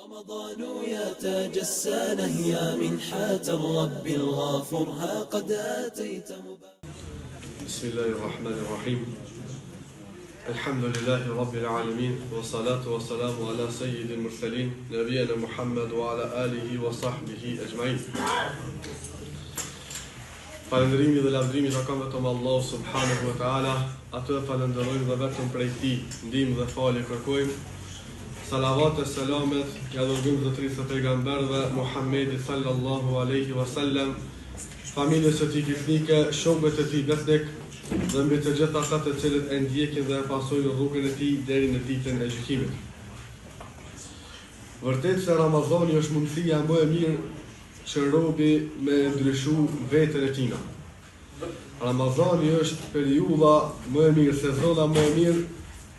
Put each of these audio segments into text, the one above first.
رمضان يا تاج السنة يا منحة الرب الغافر ها قد أتيت بسم الله الرحمن الرحيم الحمد لله رب العالمين والصلاة والسلام على سيد المرسلين نبينا محمد وعلى آله وصحبه أجمعين. Falëndërimi dhe lavdërimi takon vetëm Allahu subhanahu wa taala, atë falenderojmë dhe vetëm prej tij ndihmë dhe falje kërkojmë. Salavat e selamet ja dërgojmë zotërisë së pejgamberëve Muhammedit sallallahu alaihi wasallam, familjes së tij kisnike, shokëve të tij besnik dhe mbi të gjithë ata të cilët e ndjekin dhe e pasojnë rrugën e tij deri në ditën e gjykimit. Vërtet se Ramazani është mundësia më e mirë që robi me ndryshu vetën e tina. Ramazani është periudha më e mirë, sezona më e mirë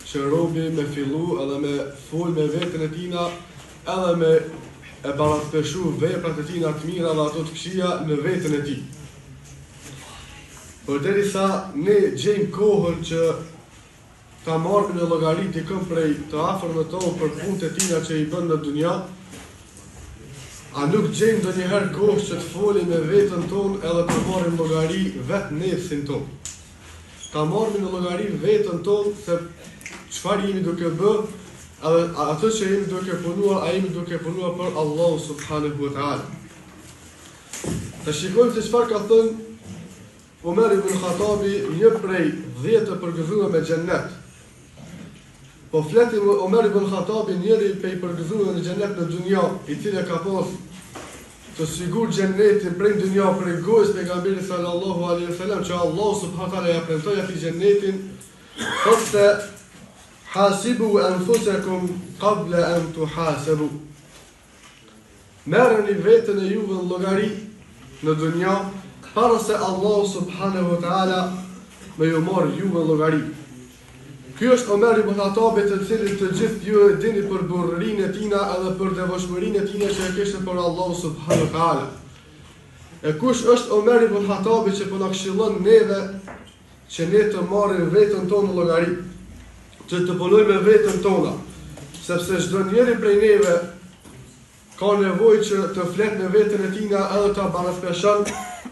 që robi me fillu edhe me fol me vetën e tina, edhe me e baraspeshu veprat e tina të mira dhe ato të këqija në vetën e tij. Por derisa ne gjejmë kohën që ta marrim në llogari dikën prej të afërmëve tonë për punët e tina që i bën në dunja, a nuk gjejmë ndonjëherë kohë që të folim me vetën tonë edhe të marrim llogari vetë nefsin tonë. Ta marrim në llogari vetën tonë se çfarë jemi duke bë, edhe atë që jemi duke punuar, a jemi duke punuar për Allahu subhanahu wa taala. Të shikojmë se çfarë ka thënë Omer ibn Khatabi, një prej 10 të përgëzuar me xhennet. Po fletim Omer ibn Khatabi, njëri prej përgëzuar në xhennet në dunja, i cili ka pas të sigur xhennetin prej dunja, prej gojës pejgamberit sallallahu alaihi wasallam, që Allah subhanahu wa taala ja premtoi atij xhennetin, thotë: "Hasibu anfusakum qabla an tuhasabu." Merrni veten e juve në llogari në dunja para se Allah subhanahu wa taala me ju marrë juve në llogari. Ky është Omer ibn Khatabi, të cilin të gjithë ju e dini për burrinë e tina edhe për devotshmërinë e tina që e kishte për Allah subhanahu wa taala. E kush është Omer ibn Khatabi që po na këshillon neve që ne të marrim veten tonë në llogari, që të punojmë me veten tona, sepse çdo njeri prej neve ka nevojë që të flet në veten e tina edhe ta baraspeshon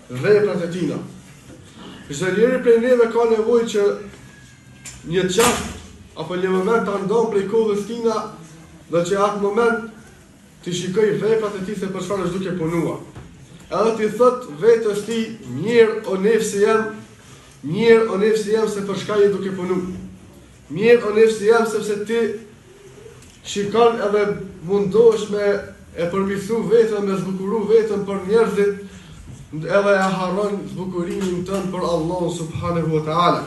veprat e tina. Çdo njeri prej neve ka nevojë që një çast apo një moment ta ndon prej kohës tina dhe që atë moment të shikoj veprat e tij se për çfarë është duke punuar. Edhe ti thot vetes ti, mirë o nefsi jam, mirë o nefsi jam se për çka je duke punuar. Mirë o nefsi jam sepse ti shikon edhe mundohesh me e përmirësu vetën, me zbukuru vetën për njerëzit, edhe e harron zbukurimin tënd për Allahun subhanahu wa taala.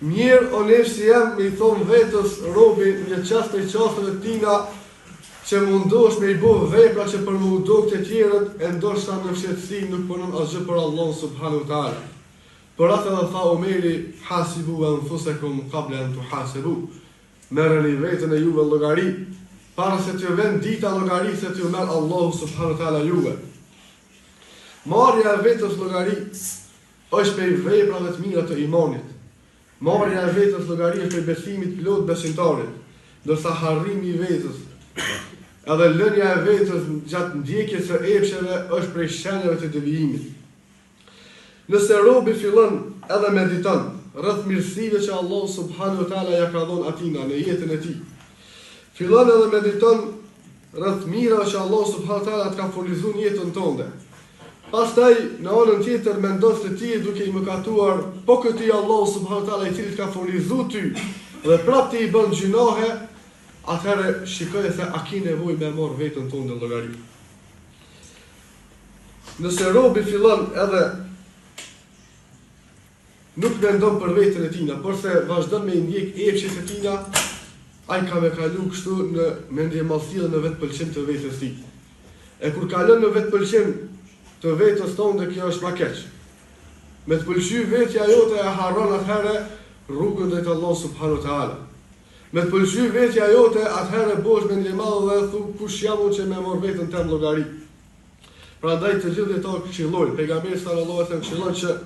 Mirë o nefsi jam, me i thonë vetës robi një qast e qastëve tina që mundosh me i bo vepra që për më udok të tjerët, e ndoshta në fshetësi nuk punon asgjë për Allahun subhanahu wa taala. Për atë edhe tha Omeri: "Hasibu anfusakum qabla an tuhasabu." Merrni veten e juve llogari para se t'ju vend dita llogarisë se t'ju merr Allahu subhanahu wa taala juve. Marrja e vetës llogari është për veprat e mira të imanit. Marrja e vetës llogari është për besimit plot besimtarit, ndërsa harrimi i vetës edhe lënia e vetës gjatë ndjekjes së epsheve është prej shenjave të devijimit. Nëse robi fillon edhe mediton rreth mirësive që Allah subhanahu wa taala ja ka dhënë atina në jetën e tij, fillon edhe mediton rreth mirave që Allah subhanahu wa taala ka furnizuar në jetën tënde, pastaj në anën tjetër mendon se ti je duke i mëkatuar po këtij Allah subhanahu wa taala i cili ka furnizuar ty dhe prapë ti i bën gjinohe, atëherë shikoj se a ke nevojë me marr veten tonë në llogari. Nëse robi fillon edhe nuk mendon për veten e tina, por se vazhdon me i ndjek epshet e tina, ai ka me kalu kështu në mendjemallësi dhe në vetpëlqim të vetes tij. E kur kalon në vetpëlqim të vetës tonë, dhe kjo është ma keq. Me të pëlqy vetja jote e harron atëherë rrugën drejt Allah subhanahu wa taala. Me të pëlqy vetja jote atëherë bosh mendjemadh dhe thu kush jam unë që me marr veten tëm llogari. Prandaj të gjithë këto këshillojnë, pejgamberi sallallahu alaihi wasallam këshillon që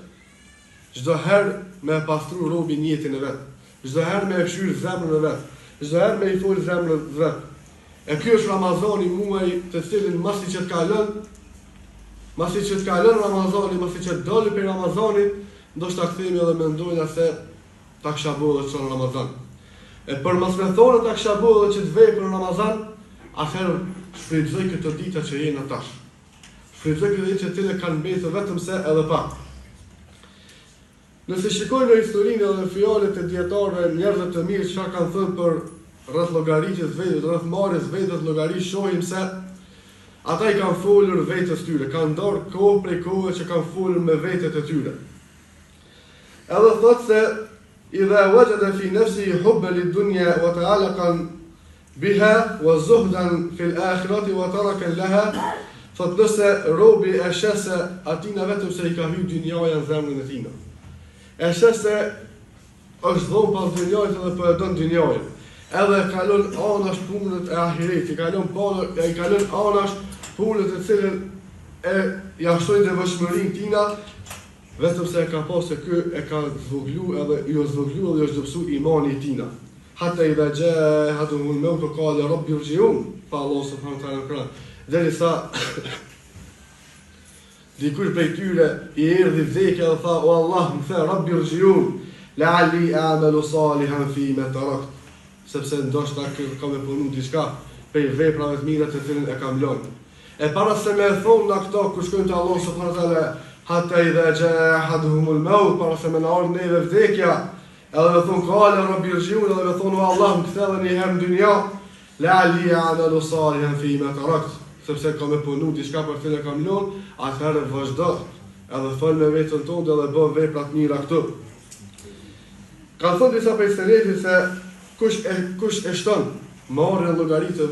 çdo herë me pastru robin jetën e vet, çdo herë me fshyr zemrën e vet, çdo herë me i fol zemrën e vet. E ky është Ramazani, muaj të cilin masi që të kalon Ramazani, masi që të doli për Ramazanit, ndoshta kthehemi edhe mendojna se ta kisha bërë edhe çon Ramazan. E për mos me thonë ta kisha bërë edhe që të vej për Ramazan, atëherë shfrytëzoj këtë ditë që jeni tash. Shfrytëzoj këtë ditë që të kanë mbetur vetëm se edhe pak. Nëse shikojmë në historinë edhe në fjalët e dietarëve, njerëz të mirë çfarë kanë thënë për rreth llogaritjes vetë, rreth marrjes vetës llogari, shohim se ata I kanë folur vetes tyre, kanë ndarë kohë prej kohë që kanë folur me vetët e tyre. Edhe thotë se idha wajada fi nafsihi hubban lid-dunya wa ta'alaqan biha wa zuhdan fil akhirati wa tarakan laha, thotë nëse robi e sheh se atina vetëm se I ka hyrë dynjaja në zemrën e tij. E sheh se është dhomë pas dynjajt edhe për e dënë dynjajt. Edhe kalon anash punët e ahiret, I kalon anash punët e cilën e jashtojnë dhe vëshmërin tina, vetëm se e ka pas se ky e ka zvoglu edhe jo zvoglu edhe është dëpsu imani tina. Hatta idha ja'ahumul maut qala rabbi irji'un, fa Allah subhanahu wa ta'ala në Kur'an. Derisa dikush prej tyre I erdhi vdekja dhe tha, o Allah, më the, rabbi irji'un, la'alli a'malu salihan fi ma tarakt. Sepse ndoshta ka me punu diçka prej veprave të mira të cilën e kam lënë. E para se me thonë nga këto kur shkojnë te Allah subhanahu wa ta'ala, hatta idha ja'ahumul maut, para se me na ardh neve vdekja, edhe me thonë qala rabbi irji'un, edhe me thonë o Allah, më kthe edhe një herë në dynja, la'alli a'malu salihan fi ma tarakt. Sepse ka me punu diçka për cilën e kam lënë, atëherë vazhdo, edhe fol me veten tonë edhe bën vepra të mira këtu. Ka thënë disa prej selefëve se kush e shton marrën llogaritë të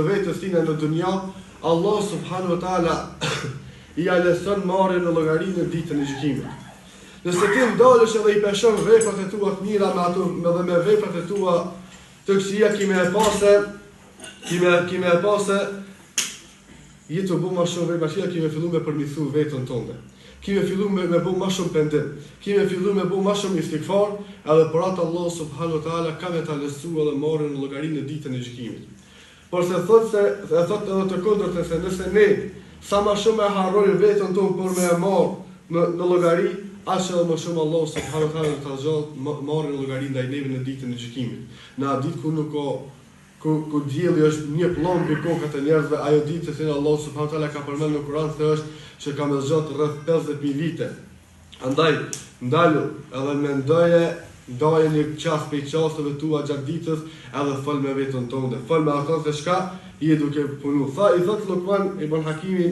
vetes tij në dynja, Allah subhanahu wa taala I leson marrën në llogarinë në ditën e gjykimit. Nëse ti ndalesh edhe I peshon veprat e tua të mira me veprat e tua të këqija, kime e pase jetë të bu ma shumë vepra qia, kime fillu me përmithu vetën tonde. Kime fillu me bu ma shumë pendim. Kime fillu me bu ma shumë istikfar, edhe për atë Allah subhanahu wa ta'ala ka me ta lesu edhe marrën në llogarinë në ditën e gjykimit. Por se thotë edhe të kundërtën se nëse ne sa ma shumë e harrojmë vetën tonë për me e marrë në llogari, aq edhe më shumë Allah subhanahu wa ta'ala ta zgjat marrën në llogarinë ndaj neve në ditën e gjykimit. Në atë ditë ku nuk ka ku dielli është një plomb I kokat e njerëzve, ajo ditë se Allah subhanahu wa taala ka përmendur në Kur'an se është që ka më zgjat rreth 50.000 vite. Andaj ndalu edhe mendoje ndaje një qas për qasëve tua gjatë ditës edhe fol me veten tonë, fol me ato se çka I duke punu. I thot Luqman ibn Hakimi,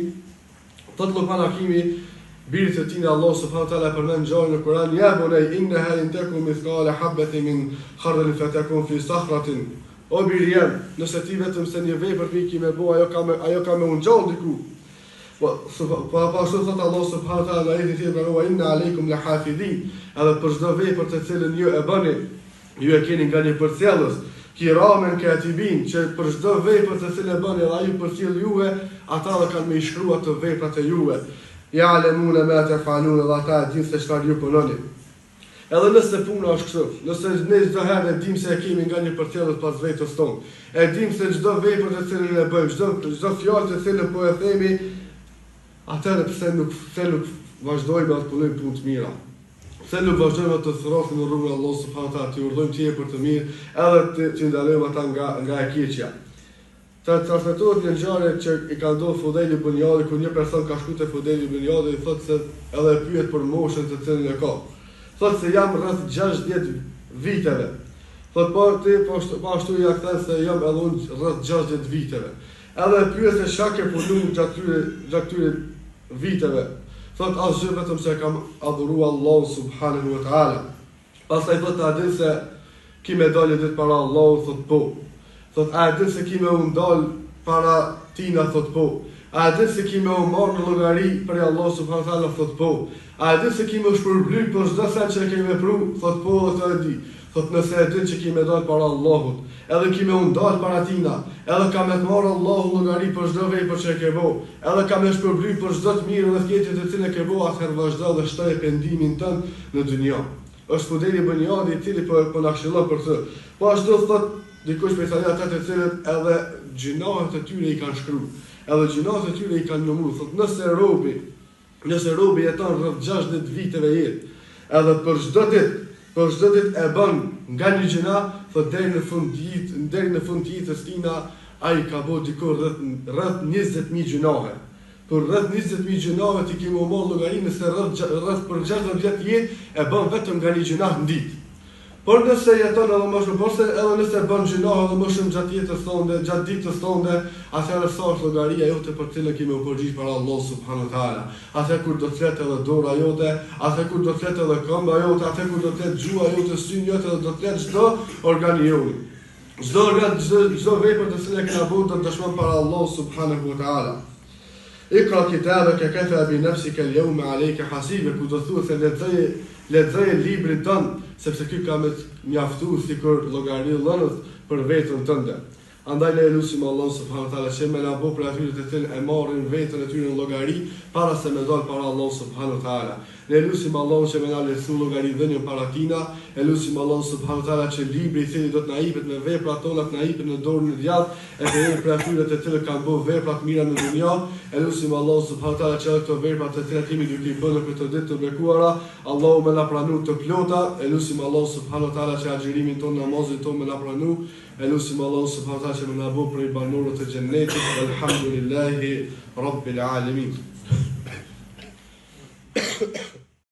birit e tij Allah subhanahu wa taala përmend gjallë në Kur'an, ya bunay innaha in takum mithqala habatin min khardalin fatakun fi sakhratin. O biri jam, nëse ti vetëm se një vepër piki me bo, ajo ka me unë gjallë diku. Pa ashtu thot Allah subhanahu wa taala në ajetin tjetër, wa inna alaykum lahafidhin, edhe për çdo vepër të cilën ju e bëni, ju e keni nga një përcjellës, kiramen katibin, që për çdo vepër të cilën e bëni edhe ai përcjell juve, ata dhe kanë me I shkruar të veprat e juve. Ya'lamuna ma taf'alun, dhe ata e dinë se çfarë ju punoni. Edhe nëse puna është kështu, nëse ne çdo herë e dim se e kemi nga një përcjellës pas vetes tonë, e dim se çdo vepër të cilën e bëjmë, çdo fjalë të cilën po e themi, atëherë pse nuk vazhdojmë të punojmë punë të mira? Pse nuk vazhdojmë të throsim në rrugën e Allahut subhanahu wa taala, të urdhojmë tjerë për të mirë, edhe të ndalojmë ata nga e keqja. Të transmetohet një ngjarje që I ka ndodhur Fudejli ibn Iyadi, ku një person ka shkuar te Fudejli ibn Iyadi I thotë se edhe e pyet për moshën të cilën e ka. Thotë se jam rreth 60 viteve. Thotë po ashtu ja kthen se jam edhe unë rreth 60 viteve. Edhe pyet se çka ke punuar gjatë këtyre viteve. Thotë asgjë vetëm se kam adhuruar Allahun subhanahu wa taala. Pastaj thotë a din se ki me dalë ditë para Allahut, thotë po. Thotë a din se ki me u ndal para tina, thotë po. A din se ki me u marrë në llogari për Allah subhanahu wa taala, thotë po. A din se ki me u shpërblyj për çdo sen që e ke vepruar, thotë po dhe të e di. Thotë nëse e din që ki me dal para Allahut, edhe ki me u ndal para tina, edhe ka me të marrë Allahu llogari për çdo vepër që e ke bëu, edhe ka me shpërblyj për çdo të mirë dhe të keqe të cilën e ke bëu, atëherë vazhdo dhe shtoj pendimin tënd në dynjë. Është Fudejli ibn Iyadi I cili po na këshillon për këtë. Po ashtu thotë dikush prej ata të cilët edhe gjinohet e tyre i kanë shkruar. Edhe gjinohet e tyre i kanë numëruar. Thot nëse robi jeton rreth 60 viteve jetë, edhe për çdo ditë e bën nga një gjina, thot deri në fund të jetës tina ai ka bërë dikur rreth 20.000 gjinohe. Për rreth 20.000 gjinohe ti kemi marrë llogarinë se rreth për 60 vjet jetë e bën vetëm nga një gjina në ditë. Por nëse jeton edhe më shumë, por edhe nëse bën gjinohe edhe më shumë gjatë jetës sonde, gjatë ditës sonde, atëherë sa është llogaria jote për cilën kemi u përgjigj para Allah subhanahu wa taala. Atë kur do të fletë edhe dora jote, atë kur do të fletë edhe këmba jote, atë kur do të fletë gjua jote, syni jote, do të fletë çdo organi jote. Çdo vepër të cilën kena bërë do të dëshmon para Allah subhanahu wa taala. Ikra kitabaka kafa bi nafsika al-yawma alayka hasiba, ku do thuhet se lexoje librin tënd, sepse ky ka më mjaftuar sikur llogari dhënës për veten tënde. Andaj ne lutim Allah subhanahu wa taala që më na bëj për atyre të cilët e marrin veten e tyre në llogari para se me dal para Allah subhanahu wa taala. Ne lutim Allah që më na lehtësoj llogari dhënien para tina, e lutim Allah subhanahu wa taala që libri i cili do të na jepet me veprat tona të na jepet në dorën e djathtë, e të jemi për atyre të cilët kanë bërë vepra të mira në dunjë. E lutim Allah subhanahu wa taala që ato vepra të cilat kemi duke i bënë për këtë ditë të bekuara, Allahu më na pranon të plota. E lutim Allah subhanahu wa taala që agjërimin ton, namazin ton më na pranon. E lutim Allah subhanahu wa taala që më na bëj prej banorëve të xhennetit. Alhamdulillahi rabbil alamin.